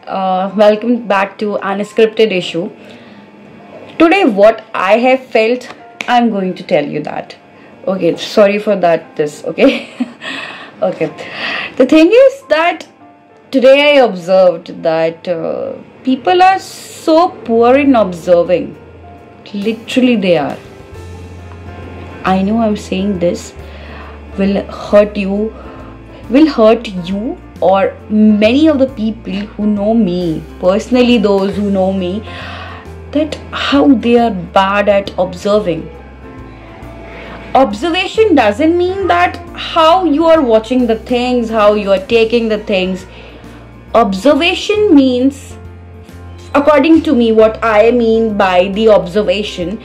Welcome back to Unscripted Issue. Today, what I have felt, I'm going to tell you that. Okay, sorry for that. Okay? Okay. The thing is that today I observed that people are so poor in observing. Literally, they are. I know I'm saying this will hurt you or many of the people who know me personally, those who know me, that how they are bad at observing. Observation doesn't mean that how you are watching the things, how you are taking the things. Observation means, according to me, what I mean by the observation,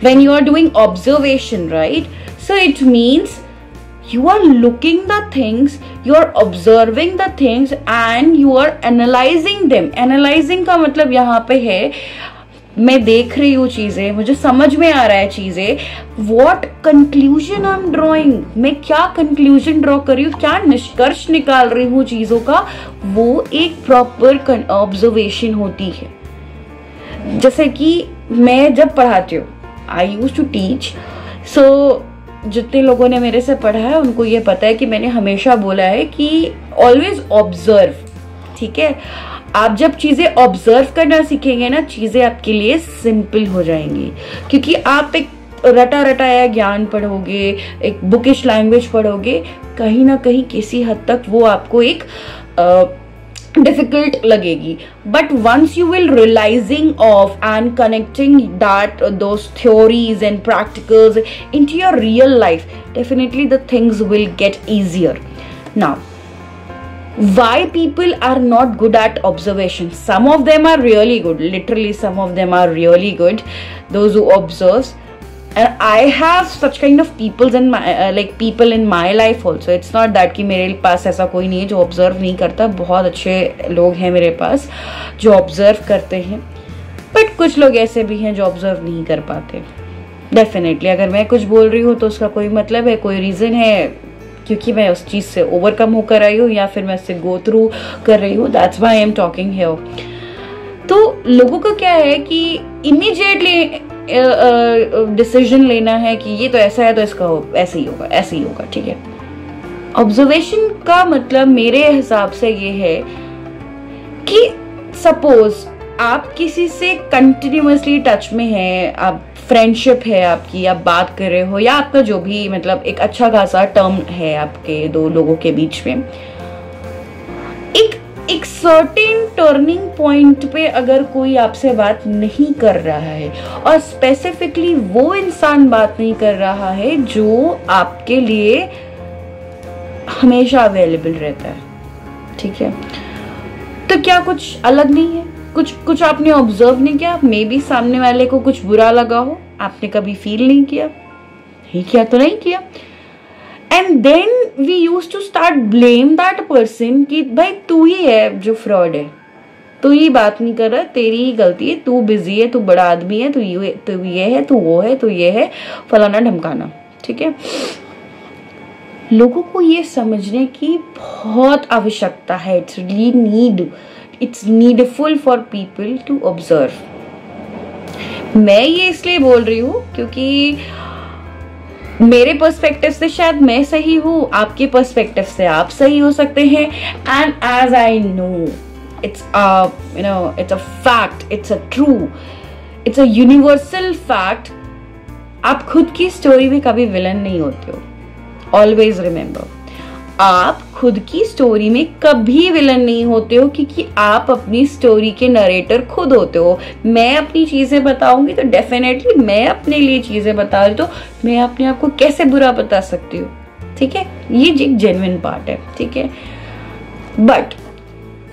when you are doing observation, right? So it means you are looking the things, you are observing the things and you are analyzing them. Analyzing का मतलब यहाँ पे है, मैं देख रही हूँ चीजें, मुझे समझ में आ रहा है चीजें, what conclusion I'm drawing, मैं क्या conclusion draw कर रही हूँ, क्या निष्कर्ष निकाल रही हूँ चीजों का, वो एक proper observation होती है. जैसे कि मैं जब पढ़ाती हूँ, I used to teach, so जितने लोगों ने मेरे से पढ़ा है उनको ये पता है कि मैंने हमेशा बोला है कि ऑलवेज ऑब्जर्व. ठीक है, आप जब चीजें ऑब्जर्व करना सीखेंगे ना, चीजें आपके लिए सिंपल हो जाएंगी, क्योंकि आप एक रटा रटाया ज्ञान पढ़ोगे, एक बुकिश लैंग्वेज पढ़ोगे, कहीं ना कहीं किसी हद तक वो आपको एक difficult लगेगी. But once you will realizing of and connecting those theories and practicals into your real life, definitely the things will get easier. Now, why people are not good at observation? Some of them are really good, literally some of them are really good, those who observes. And I have such kind of people in my life also. It's not that कि मेरे पास ऐसा कोई नहीं है जो observe नहीं करता. बहुत अच्छे लोग हैं मेरे पास जो observe करते हैं, but कुछ लोग ऐसे भी हैं जो observe नहीं कर पाते. Definitely अगर मैं कुछ बोल रही हूँ तो उसका कोई मतलब है, कोई reason है, क्योंकि मैं उस चीज़ से overcome होकर आई हूँ या फिर मैं उससे go through कर रही हूँ. That's why I am talking here. तो लोगों का क्या है कि immediately डिसीजन लेना है कि ये तो ऐसा है तो इसका ऐसे ही होगा. ठीक है, ऑब्जर्वेशन का मतलब मेरे हिसाब से ये है कि सपोज आप किसी से कंटिन्यूअसली टच में हैं, आप फ्रेंडशिप है आपकी, आप बात कर रहे हो, या आपका जो भी मतलब एक अच्छा खासा टर्म है आपके दो लोगों के बीच में, एक सर्टेन टर्निंग पॉइंट पे अगर कोई आपसे बात नहीं कर रहा है, और स्पेसिफिकली वो इंसान बात नहीं कर रहा है जो आपके लिए हमेशा अवेलेबल रहता है, ठीक है, तो क्या कुछ अलग नहीं है? कुछ आपने ऑब्जर्व नहीं किया? मे बी सामने वाले को कुछ बुरा लगा हो, आपने कभी फील नहीं किया तो नहीं किया. And then we used to start blame that person कि भाई तू ही है जो फ्रॉड है, तू ही बात नहीं कर रहा, तेरी ही गलती है, तू बिजी है, तू बड़ा आदमी है, तू ये है, तू वो है, तू ये है, फलाना ढमकाना. ठीक है, लोगों को ये समझने की बहुत आवश्यकता है. It's needful for people to observe. मैं ये इसलिए बोल रही हूँ क्योंकि मेरे पर्सपेक्टिव से शायद मैं सही हूँ, आपके पर्सपेक्टिव से आप सही हो सकते हैं. And as I know, it's a fact, it's a true, it's a universal fact. आप खुद की स्टोरी में कभी विलन नहीं होते हो. ऑलवेज रिमेंबर, आप खुद की स्टोरी में कभी विलन नहीं होते हो, क्योंकि आप अपनी स्टोरी के नरेटर खुद होते हो. मैं अपनी चीजें बताऊंगी तो डेफिनेटली मैं अपने लिए चीजें बता रही, तो मैं अपने आप को कैसे बुरा बता सकती हूँ? ठीक है, ये एक जेन्युइन पार्ट है. ठीक है, बट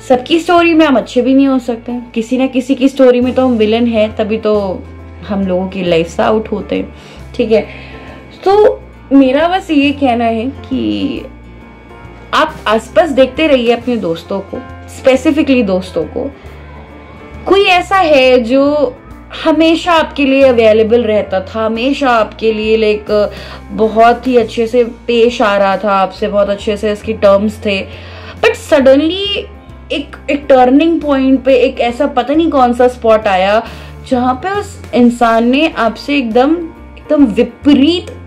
सबकी स्टोरी में हम अच्छे भी नहीं हो सकते. किसी ना किसी की स्टोरी में तो हम विलन हैं, तभी तो हम लोगों की लाइफ से आउट होते हैं. ठीक है, तो मेरा बस ये कहना है कि आप आसपास देखते रहिए अपने दोस्तों को, स्पेसिफिकली दोस्तों को. कोई ऐसा है जो हमेशा आपके लिए अवेलेबल रहता था, हमेशा आपके लिए लाइक बहुत ही अच्छे से पेश आ रहा था, आपसे बहुत अच्छे से इसकी टर्म्स थे, बट सडनली एक टर्निंग पॉइंट पे एक ऐसा पता नहीं कौन सा स्पॉट आया जहां पे उस इंसान ने आपसे एकदम विपरीत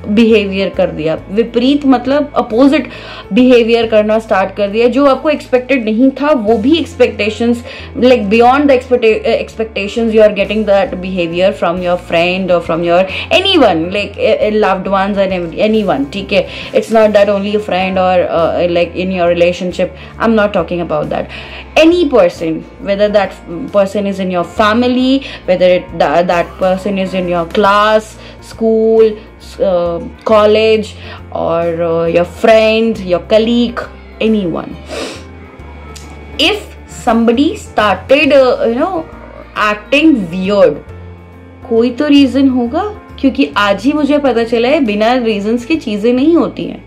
बिहेवियर कर दिया। विपरीत मतलब अपोजिट बिहेवियर करना स्टार्ट कर दिया, जो आपको एक्सपेक्टेड नहीं था। वो भी expectations, like beyond the expectations you are getting that behaviour from your friend और from your anyone, like loved ones and anyone, ठीक है। It's not that only a friend और like in your relationship, I am not talking about that. Any person, whether that person is in your family, whether that person is in your class, school, college, or your friend, your colleague, anyone. If somebody started acting weird, कोई तो reason होगा, क्योंकि आज ही मुझे पता चला है बिना रीजंस की चीजें नहीं होती हैं।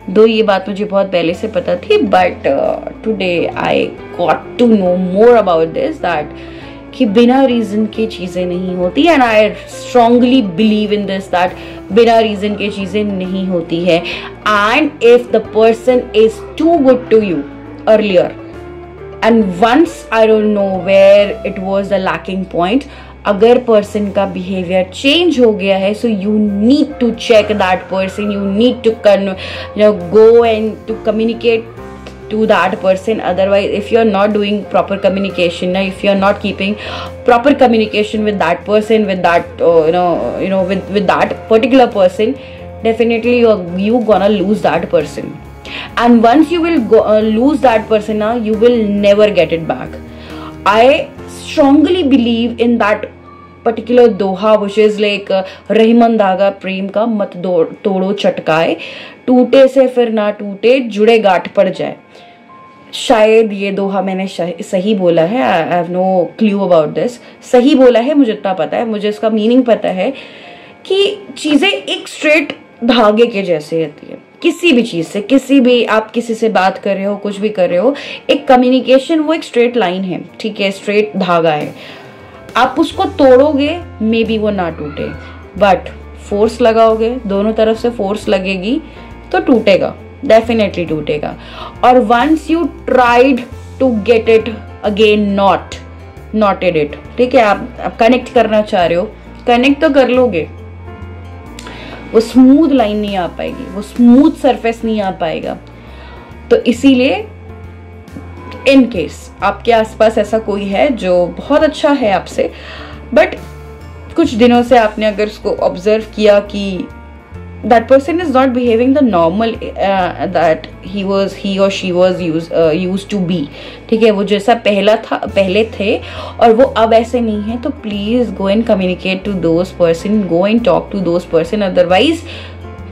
दो ये बात मुझे बहुत पहले से पता थी, but today I got to know more about this, that कि बिना रीजन की चीजें नहीं होती। And I strongly believe in this, that बिना रीजन की चीजें नहीं होती है। And if the person is too good to you earlier, and once I don't know where it was the lacking point, अगर पर्सन का बिहेवियर चेंज हो गया है, so you need to check that person, you need to go and to communicate to that person. Otherwise, if you're not doing proper communication, if you're not keeping proper communication with that person, with that with that particular person, definitely you gonna lose that person. And once you will lose that person, you will never get it back. I strongly believe in that particular Doha, which is like Rahiman धागा प्रेम का मत तोड़ो चटकाए, टूटे से फिर ना टूटे, जुड़े गांठ पड़ जाए। शायद ये दोहा मैंने सही बोला है, I have no clue about this. सही बोला है, मुझे इतना पता है, मुझे इसका मीनिंग पता है कि चीजें एक स्ट्रेट धागे के जैसे रहती है। किसी भी चीज से, किसी भी आप किसी से बात कर रहे हो, कुछ भी कर रहे हो, एक कम्युनिकेशन वो एक स्ट्रेट लाइन है, ठीक है, स्ट्रेट धागा है। आप उसको तोड़ोगे, मे बी वो ना टूटे, बट फोर्स लगाओगे, दोनों तरफ से फोर्स लगेगी तो टूटेगा, डेफिनेटली टूटेगा। और once you tried to get it again, not it, ठीक है, आप कनेक्ट करना चाह रहे हो, कनेक्ट तो कर लोगे, वो स्मूथ लाइन नहीं आ पाएगी, वो स्मूथ सरफेस नहीं आ पाएगा। तो इसीलिए इन केस आपके आसपास ऐसा कोई है जो बहुत अच्छा है आपसे, बट कुछ दिनों से आपने अगर उसको ऑब्जर्व किया कि that person is not behaving the normal that he or she was used to be, ठीक है, वो जैसा पहले थे और वो अब ऐसे नहीं है, तो please go and communicate to those person, go and talk to those person, otherwise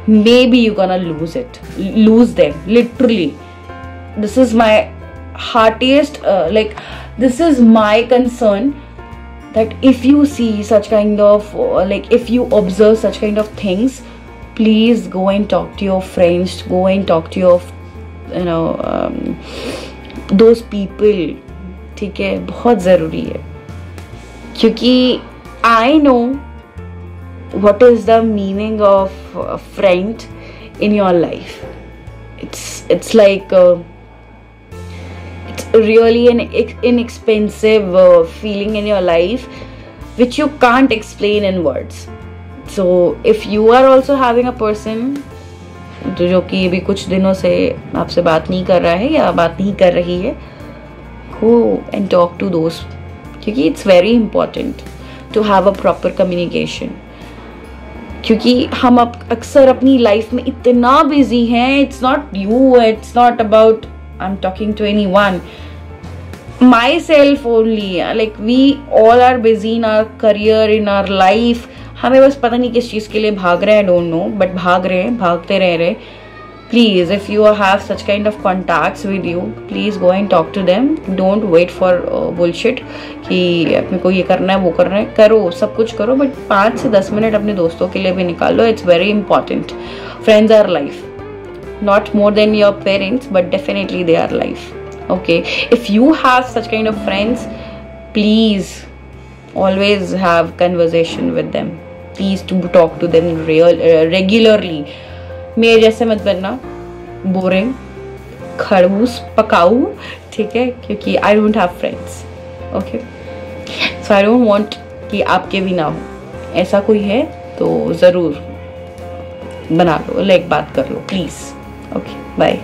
maybe you gonna lose them literally. This is my heartiest this is my concern, that if you see such kind of if you observe such kind of things, please go and talk to your friends, go and talk to your those people, ठीक है, बहुत ज़रूरी है। क्योंकि I know what is the meaning of a friend in your life. It's like it's really an inexpensive feeling in your life which you can't explain in words. So if you are also having a person जो कि अभी कुछ दिनों से आपसे बात नहीं कर रहा है या बात नहीं कर रही है, go and talk to those, क्योंकि it's very important to have a proper communication. क्योंकि हम अक्सर अपनी लाइफ में इतना बिजी हैं, it's not you, it's not about I'm talking to anyone, myself only, like we all are busy in our career, in our life. हमें बस पता नहीं किस चीज के लिए भाग रहे हैं, डोंट नो, बट भाग रहे हैं, भागते रह रहे। Please if you have such kind of contacts with you, please go and talk to them, don't wait for bullshit कि अपने को ये करना है वो करना है, करो, सब कुछ करो, बट 5 से 10 मिनट अपने दोस्तों के लिए भी निकालो, it's very important. Friends our life, not more than your parents, but definitely they are life. Okay, if you have such kind of friends, please always have conversation with them, please to talk to them regularly. मेरे जैसे मत बनना, boring, खड़ूस, पकाऊ, ठीक है, क्योंकि I don't have friends, okay, so I don't want कि आपके भी ना हो। ऐसा कोई है तो ज़रूर बना लो, लाइक बात कर लो प्लीज़। Okay bye.